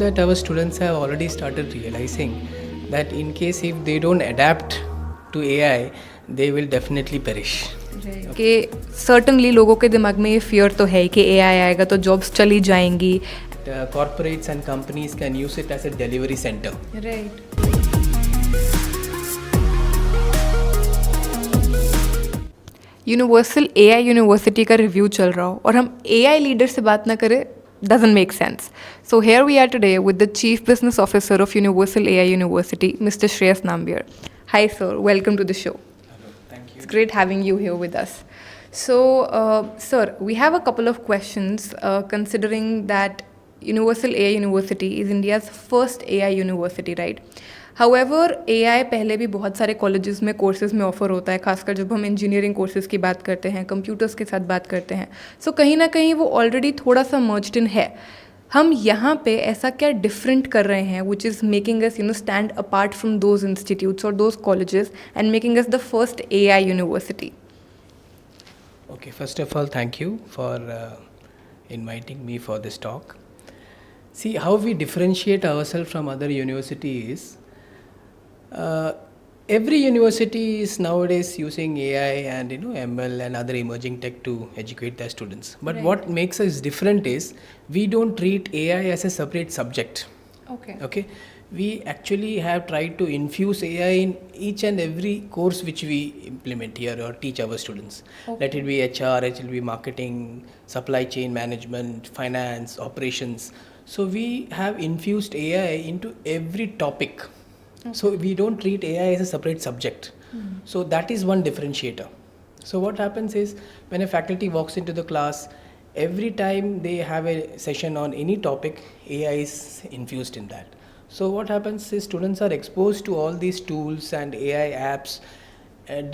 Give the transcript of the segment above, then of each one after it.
That our students have already started realizing that in case if they don't adapt to AI, they will definitely perish. कि certainly लोगों के दिमाग में ये fear तो है कि एआई आएगा तो जॉब्स चली जाएंगी. Corporates and companies can use it as a delivery center. Right. Universal AI university का रिव्यू चल रहा हो और हम एआई लीडर से बात ना करें doesn't make sense. So here we are today with the Chief Business Officer of Universal AI University, Mr. Shreyas Nambiar. Hi sir, welcome to the show. Hello, thank you. It's great having you here with us. So, sir, we have a couple of questions considering that Universal AI University is India's first AI university, right? However, AI पहले भी बहुत सारे colleges में courses में offer होता है, खासकर जब हम इंजीनियरिंग कोर्सेज की बात करते हैं, कंप्यूटर्स के साथ बात करते हैं. सो कहीं ना कहीं वो ऑलरेडी थोड़ा सा मर्ज्ड इन है. हम यहाँ पे ऐसा क्या डिफरेंट कर रहे हैं which is making us stand apart from those institutes और those colleges and making us the first AI university. Okay, first of all, thank you for inviting me for this talk. See, how we differentiate ourselves from other universities. Every university is nowadays using AI and ML and other emerging tech to educate their students. But Right. what makes us different is we don't treat AI as a separate subject. Okay, we actually have tried to infuse AI in each and every course which we implement here or teach our students. Let it be HR, it will be marketing, supply chain management, finance, operations. So we have infused AI into every topic. So we don't treat AI as a separate subject. So that is one differentiator. So what happens is when a faculty walks into the class, every time they have a session on any topic, AI is infused in that. So what happens is students are exposed to all these tools and AI apps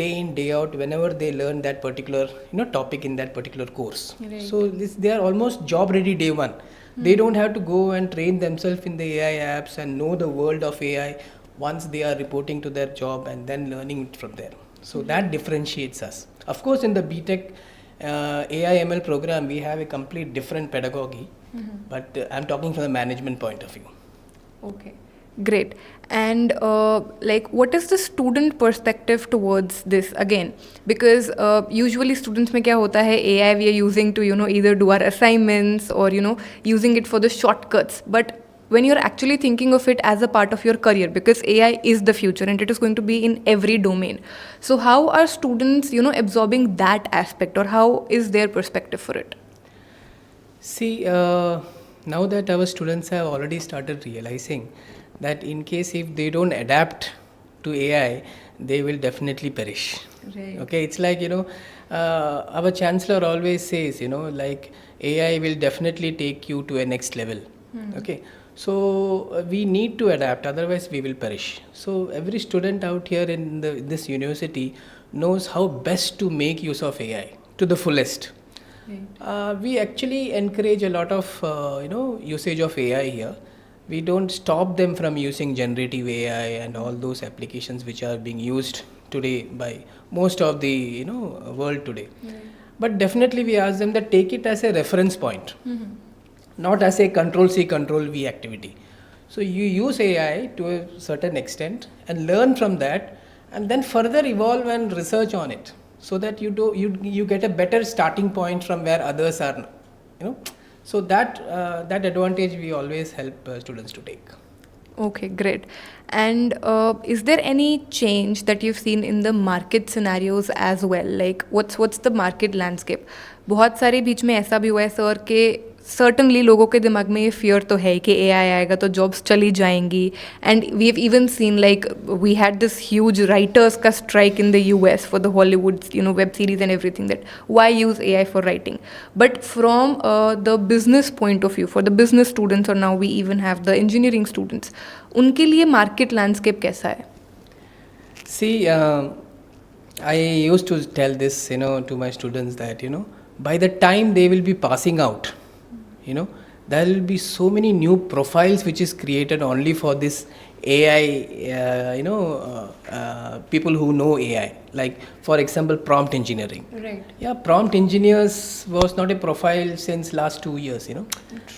day in day out whenever they learn that particular topic in that particular course. Right. So they are almost job ready day one. They don't have to go and train themselves in the AI apps and know the world of AI once they are reporting to their job and then learning it from there. So that differentiates us. Of course, in the BTech AI ML program, we have a complete different pedagogy, but I'm talking from the management point of view. Okay, great. And what is the student perspective towards this again? Because usually students में क्या होता है, AI we are using to either do our assignments or using it for the shortcuts. But when you're actually thinking of it as a part of your career, because AI is the future and it is going to be in every domain. So how are students absorbing that aspect, or how is their perspective for it? See, now that our students have already started realizing that in case if they don't adapt to AI, they will definitely perish. Right. Okay, it's like our chancellor always says like AI will definitely take you to a next level. Okay, so we need to adapt, otherwise we will perish. So every student out here in this university knows how best to make use of AI to the fullest. Right. We actually encourage a lot of usage of AI here. We don't stop them from using generative AI and all those applications which are being used today by most of the world today. Right. But definitely we ask them that take it as a reference point, not as a control C control V activity. So you use AI to a certain extent and learn from that, and then further evolve and research on it, so that you get a better starting point from where others are. So that advantage we always help students to take. Okay, great. And is there any change that you've seen in the market scenarios as well? Like what's the market landscape? बहुत सारे बीच में ऐसा भी हुआ है sir कि certainly लोगों के दिमाग में ये फियर तो है कि AI आएगा तो जॉब्स चली जाएंगी. And we have even seen like we had this huge writers का strike in the US for the Hollywood web series and everything, that why use AI for writing. But from the business point of view, for the business students और now we even have the engineering students, उनके लिए market landscape कैसा है? See, I used to tell this to my students that by the time they will be passing out, there will be so many new profiles which is created only for this AI, people who know AI, like for example prompt engineering. Right. Yeah, prompt engineers was not a profile since last 2 years. True.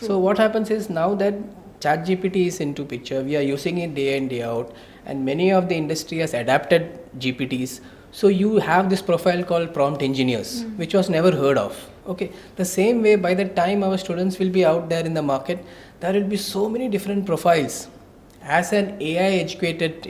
So what happens is now that ChatGPT is into picture. We are using it day in day out, and many of the industry has adapted GPTs. So you have this profile called prompt engineers, which was never heard of. Okay, the same way, by the time our students will be out there in the market, there will be so many different profiles. As an AI educated,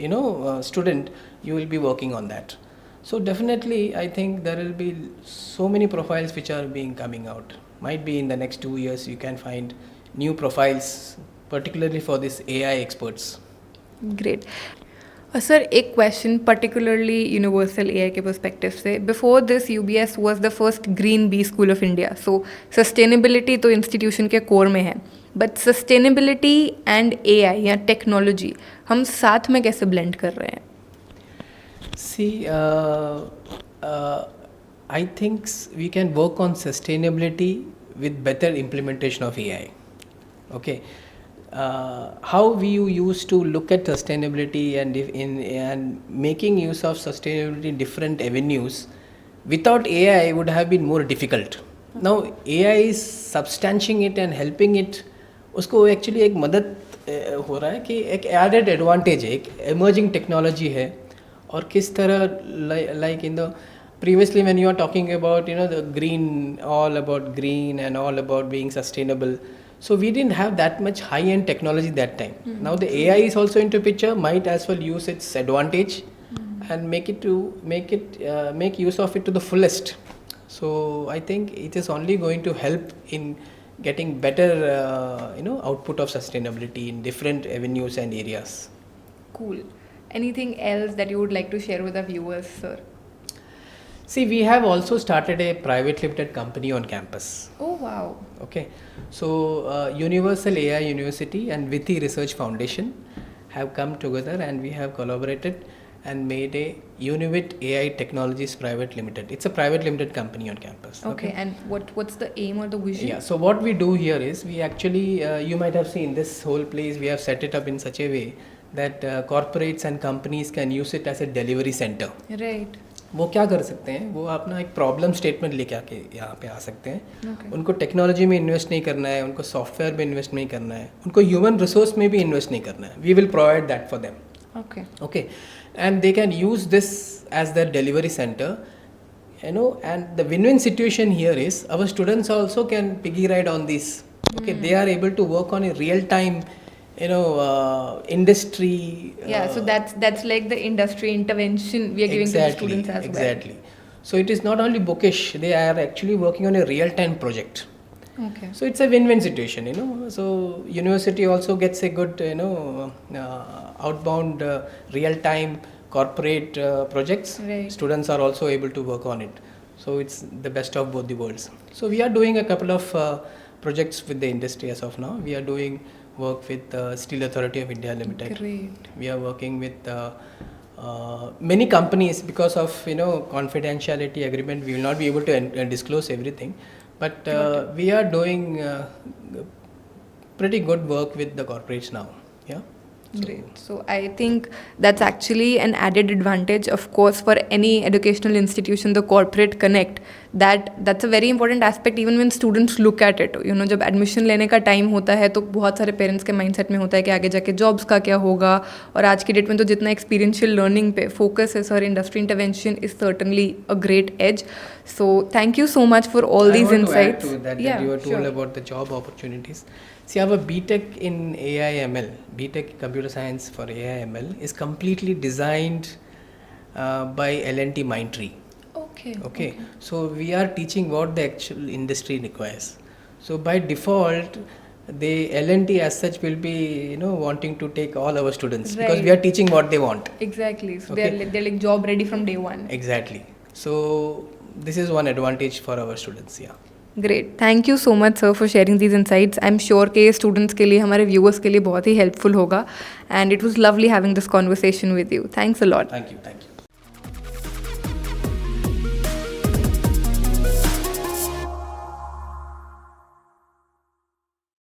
student, you will be working on that. So definitely, I think there will be so many profiles which are being coming out. Might be in the next 2 years you can find new profiles, particularly for this AI experts. Great. Sir, एक question particularly universal AI के perspective से, before this UBS was the first green B school of India, so sustainability तो institution के core में है, but sustainability and AI या technology हम साथ में कैसे blend कर रहे हैं? See, I think we can work on sustainability with better implementation of AI. Okay. How we used to look at sustainability and making use of sustainability in different avenues without AI would have been more difficult. Now AI is substantiating it and helping it. उसको actually एक मदद हो रहा है कि एक added advantage है, एक emerging technology है, और किस तरह like in the previously when you are talking about the green, all about green and all about being sustainable. So we didn't have that much high-end technology that time. Now the AI is also into picture, might as well use its advantage and make use of it to the fullest. So I think it is only going to help in getting better output of sustainability in different avenues and areas. Cool. Anything else that you would like to share with our viewers, sir? See, we have also started a private limited company on campus. Oh wow. Okay, so Universal AI University and Vithi Research Foundation have come together and we have collaborated and made a Univit AI Technologies Private Limited. It's a private limited company on campus. Okay, and what's the aim or the vision? Yeah, so what we do here is we actually, you might have seen this whole place, we have set it up in such a way that corporates and companies can use it as a delivery center. Right. वो क्या कर सकते हैं, वो अपना एक problem statement लेके आके यहाँ पे आ सकते हैं. उनको टेक्नोलॉजी में इन्वेस्ट नहीं करना है, उनको सॉफ्टवेयर में इन्वेस्ट नहीं करना है, उनको ह्यूमन रिसोर्स में भी इन्वेस्ट नहीं करना है. We will provide that for them. Okay, and they can use this as their delivery center, and the win-win situation here is our students also can piggy ride on this. Okay, they are able to work on a real-time industry. So that's like the industry intervention we are giving to the students as well. Exactly. So it is not only bookish, they are actually working on a real-time project. Okay. So it's a win-win situation, So university also gets a good, outbound real-time corporate projects. Right. Students are also able to work on it. So it's the best of both the worlds. So we are doing a couple of projects with the industry as of now. We are doing work with Steel Authority of India Limited. Great. We are working with many companies. Because of confidentiality agreement, we will not be able to disclose everything, but we are doing pretty good work with the corporates now. Yeah. Great. So I think that's actually an added advantage, of course, for any educational institution, the corporate connect. That's a very important aspect even when students look at it. जब admission लेने का time होता है तो बहुत सारे parents के mindset में होता है कि आगे जाके jobs का क्या होगा, और आज की date में तो जितना experiential learning पे focus है, sir, industry intervention is certainly a great edge. So thank you so much for all these insights. I want to add to that you were told about the job opportunities. See, our BTech in AI/ML, BTech Computer Science for AI/ML is completely designed by L&T Mindtree. Okay. So we are teaching what the actual industry requires. So by default, the L&T as such will be wanting to take all our students, right, because we are teaching what they want. Exactly. So they're like job ready from day one. Exactly. So this is one advantage for our students. Yeah. Great. Thank you so much, sir, for sharing these insights. I'm sure कि students के लिए, हमारे viewers के लिए बहुत ही helpful होगा. And it was lovely having this conversation with you. Thanks a lot. Thank you.